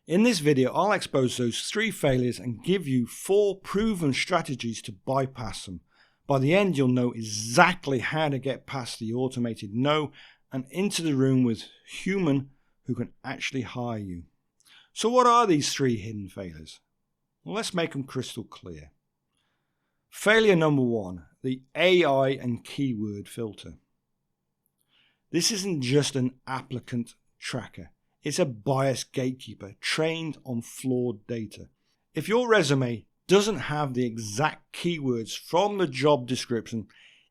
In this video, I'll expose those 3 failures and give you 4 proven strategies to bypass them. By the end, you'll know exactly how to get past the automated no and into the room with human who can actually hire you. So what are these 3 hidden failures? Well, let's make them crystal clear. Failure number 1, the AI and keyword filter. This isn't just an applicant tracker. It's a biased gatekeeper trained on flawed data. If your resume doesn't have the exact keywords from the job description,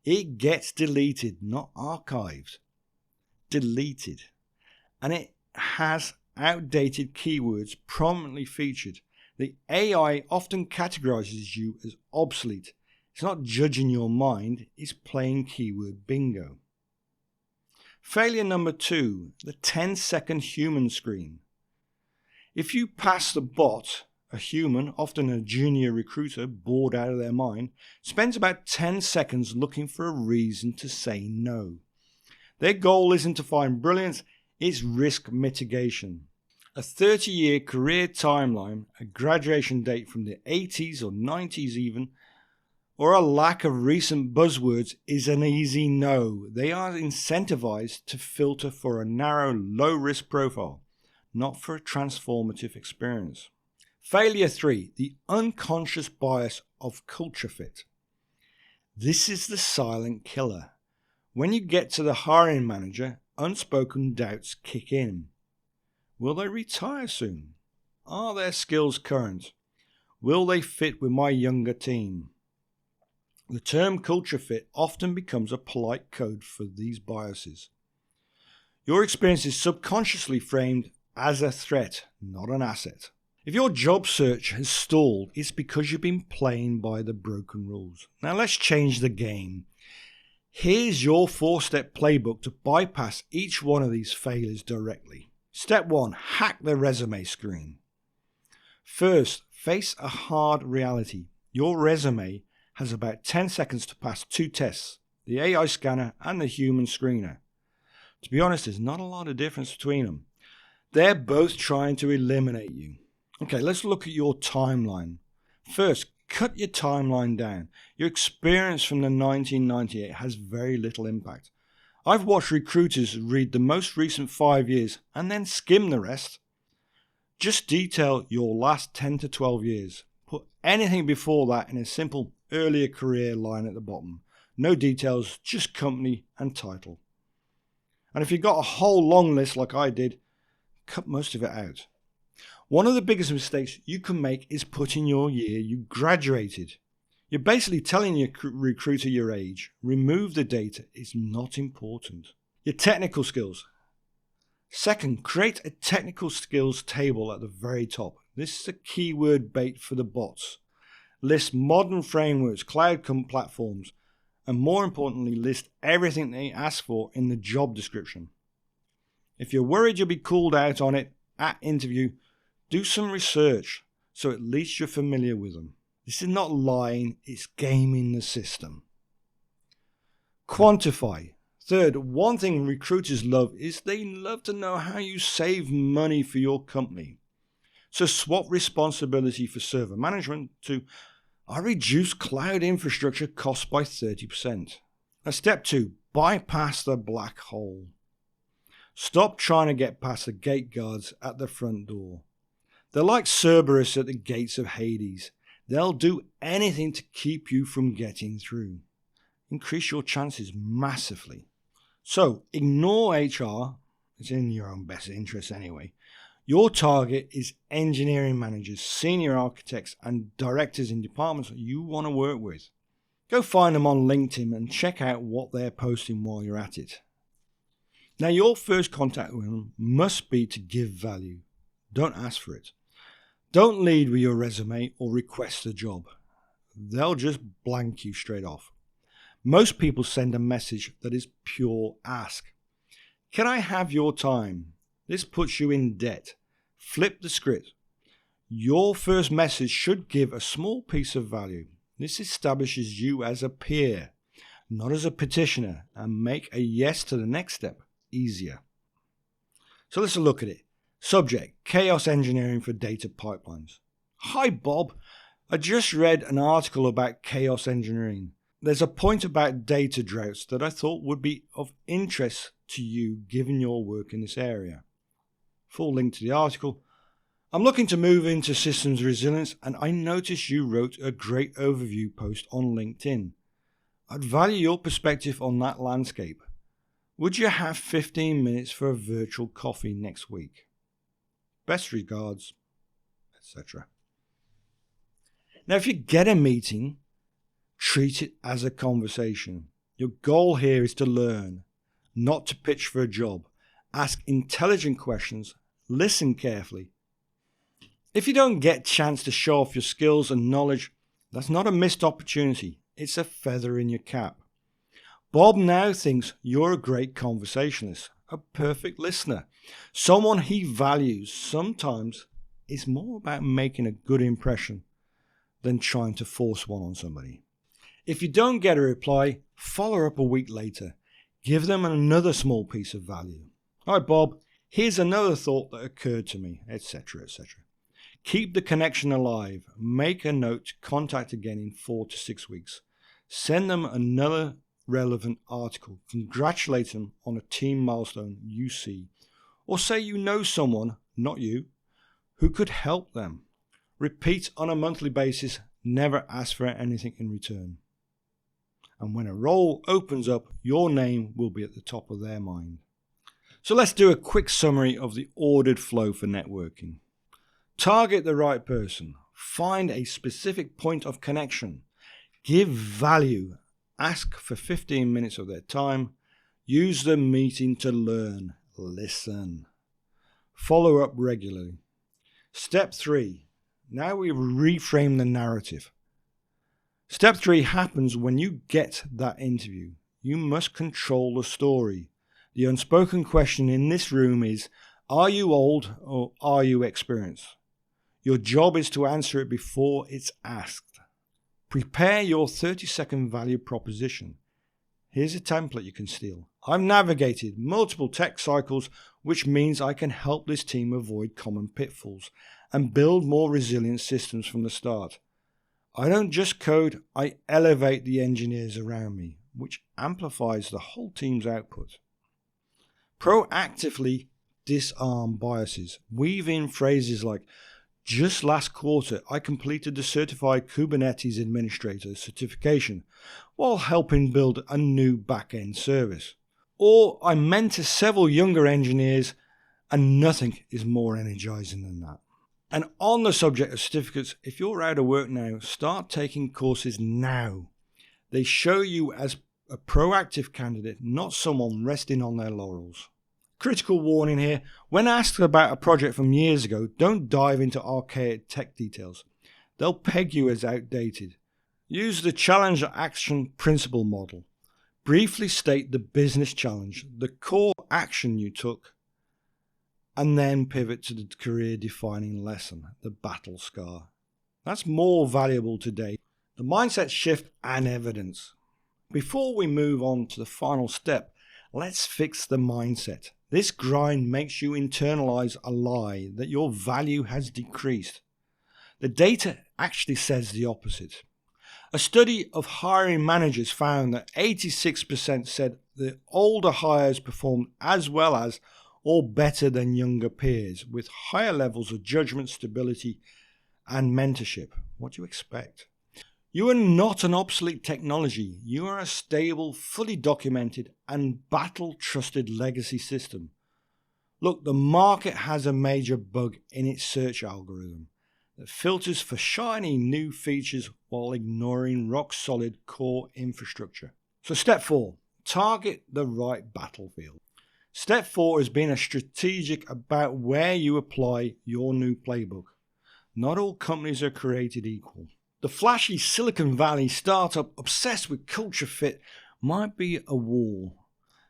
it gets deleted, not archived. Deleted. And it has outdated keywords prominently featured. The AI often categorizes you as obsolete. It's not judging your mind, it's playing keyword bingo. Failure number 2, the 10-second human screen. If you pass the bot, a human, often a junior recruiter bored out of their mind, spends about 10 seconds looking for a reason to say no. Their goal isn't to find brilliance, it's risk mitigation. A 30-year career timeline, a graduation date from the 80s or 90s even, or a lack of recent buzzwords is an easy no. They are incentivized to filter for a narrow, low-risk profile, not for a transformative experience. Failure 3, the unconscious bias of culture fit. This is the silent killer. When you get to the hiring manager, unspoken doubts kick in. Will they retire soon? Are their skills current? Will they fit with my younger team? The term culture fit often becomes a polite code for these biases. Your experience is subconsciously framed as a threat, not an asset. If your job search has stalled, it's because you've been playing by the broken rules. Now let's change the game. Here's your 4-step playbook to bypass each one of these failures directly. Step 1, hack the resume screen. First, face a hard reality. Your resume has about 10 seconds to pass 2 tests, the AI scanner and the human screener. To be honest, there's not a lot of difference between them. They're both trying to eliminate you. Okay, let's look at your timeline. First, cut your timeline down. Your experience from the 1998 has very little impact. I've watched recruiters read the most recent 5 years and then skim the rest. Just detail your last 10 to 12 years. Put anything before that in a simple earlier career line at the bottom. No details, just company and title. And if you've got a whole long list like I did, cut most of it out. One of the biggest mistakes you can make is putting your year you graduated. You're basically telling your recruiter your age. Remove the data, it's not important. Your technical skills. Second, create a technical skills table at the very top. This is a keyword bait for the bots. List modern frameworks, cloud platforms, and more importantly, list everything they ask for in the job description. If you're worried you'll be called out on it at interview, do some research so at least you're familiar with them. This is not lying, it's gaming the system. Quantify. Third, one thing recruiters love is they love to know how you save money for your company. So swap responsibility for server management to I reduce cloud infrastructure costs by 30%. Now, step 2, bypass the black hole. Stop trying to get past the gate guards at the front door. They're like Cerberus at the gates of Hades. They'll do anything to keep you from getting through. Increase your chances massively. So ignore HR. It's in your own best interest anyway. Your target is engineering managers, senior architects, and directors in departments you want to work with. Go find them on LinkedIn and check out what they're posting while you're at it. Now, your first contact with them must be to give value. Don't ask for it. Don't lead with your resume or request a job. They'll just blank you straight off. Most people send a message that is pure ask. Can I have your time? This puts you in debt. Flip the script. Your first message should give a small piece of value. This establishes you as a peer, not as a petitioner, and make a yes to the next step easier. So let's look at it. Subject: chaos engineering for data pipelines. Hi Bob, I just read an article about chaos engineering. There's a point about data droughts that I thought would be of interest to you given your work in this area. Full link to the article. I'm looking to move into systems resilience, and I noticed you wrote a great overview post on LinkedIn. I'd value your perspective on that landscape. Would you have 15 minutes for a virtual coffee next week? Best regards, etc. Now, if you get a meeting, treat it as a conversation. Your goal here is to learn, not to pitch for a job. Ask intelligent questions, listen carefully. If you don't get a chance to show off your skills and knowledge, that's not a missed opportunity. It's a feather in your cap. Bob now thinks you're a great conversationalist, a perfect listener, someone he values. Sometimes it's more about making a good impression than trying to force one on somebody. If you don't get a reply, follow up a week later. Give them another small piece of value. All right, Bob, here's another thought that occurred to me, etc., etc. Keep the connection alive. Make a note to contact again in 4 to 6 weeks. Send them another relevant article. Congratulate them on a team milestone you see. Or say you know someone, not you, who could help them. Repeat on a monthly basis. Never ask for anything in return. And when a role opens up, your name will be at the top of their mind. So let's do a quick summary of the ordered flow for networking. Target the right person. Find a specific point of connection. Give value. Ask for 15 minutes of their time. Use the meeting to learn. Listen. Follow up regularly. Step 3. Now we reframe the narrative. Step 3 happens when you get that interview. You must control the story. The unspoken question in this room is, are you old or are you experienced? Your job is to answer it before it's asked. Prepare your 30-second value proposition. Here's a template you can steal. I've navigated multiple tech cycles, which means I can help this team avoid common pitfalls and build more resilient systems from the start. I don't just code, I elevate the engineers around me, which amplifies the whole team's output. Proactively disarm biases. Weave in phrases like, just last quarter, I completed the Certified Kubernetes Administrator certification while helping build a new back-end service. Or I mentor several younger engineers, and nothing is more energizing than that. And on the subject of certificates, if you're out of work now, start taking courses now. They show you as a proactive candidate, not someone resting on their laurels. Critical warning here, when asked about a project from years ago, don't dive into archaic tech details. They'll peg you as outdated. Use the challenge action principle model. Briefly state the business challenge, the core action you took, and then pivot to the career-defining lesson, the battle scar. That's more valuable today. The mindset shift and evidence. Before we move on to the final step, let's fix the mindset. This grind makes you internalize a lie that your value has decreased. The data actually says the opposite. A study of hiring managers found that 86% said the older hires performed as well as or better than younger peers with higher levels of judgment, stability, and mentorship. What do you expect? You are not an obsolete technology. You are a stable, fully documented, and battle-trusted legacy system. Look, the market has a major bug in its search algorithm that filters for shiny new features while ignoring rock-solid core infrastructure. So step 4, target the right battlefield. Step 4 is being strategic about where you apply your new playbook. Not all companies are created equal. The flashy Silicon Valley startup obsessed with culture fit might be a wall.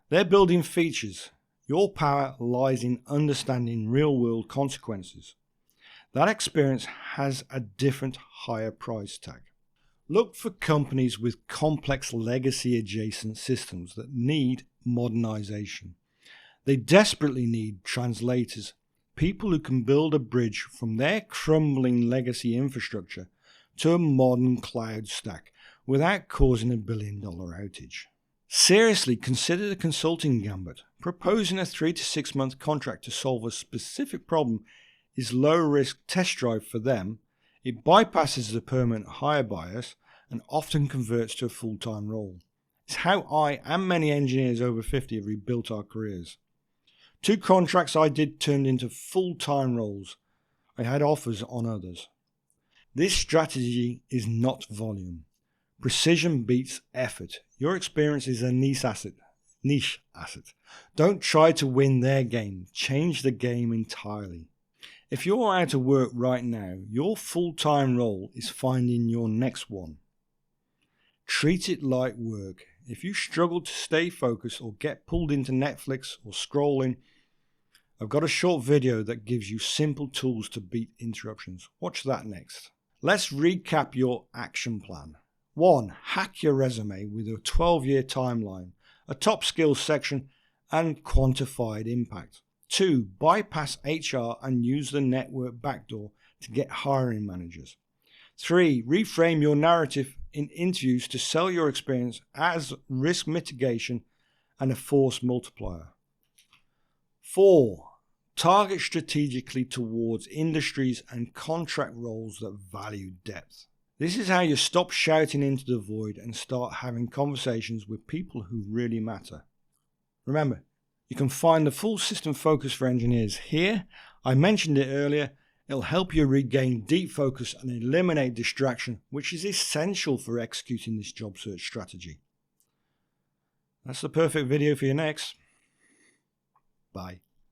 They're building features. Your power lies in understanding real-world consequences. That experience has a different, higher price tag. Look for companies with complex legacy adjacent systems that need modernization. They desperately need translators, people who can build a bridge from their crumbling legacy infrastructure to a modern cloud stack without causing a $1 billion outage. Seriously, consider the consulting gambit. Proposing a 3 to 6 month contract to solve a specific problem is low risk test drive for them. It bypasses the permanent hire bias and often converts to a full-time role. It's how I and many engineers over 50 have rebuilt our careers. 2 contracts I did turned into full-time roles. I had offers on others. This strategy is not volume. Precision beats effort. Your experience is a niche asset. Don't try to win their game. Change the game entirely. If you're out of work right now, your full-time role is finding your next one. Treat it like work. If you struggle to stay focused or get pulled into Netflix or scrolling, I've got a short video that gives you simple tools to beat interruptions. Watch that next. Let's recap your action plan. 1. Hack your resume with a 12-year timeline, a top skills section, and quantified impact. 2. Bypass HR and use the network backdoor to get hiring managers. 3. Reframe your narrative in interviews to sell your experience as risk mitigation and a force multiplier. 4. Target strategically towards industries and contract roles that value depth. This is how you stop shouting into the void and start having conversations with people who really matter. Remember, you can find the full system focus for engineers here. I mentioned it earlier. It'll help you regain deep focus and eliminate distraction, which is essential for executing this job search strategy. That's the perfect video for you next. Bye.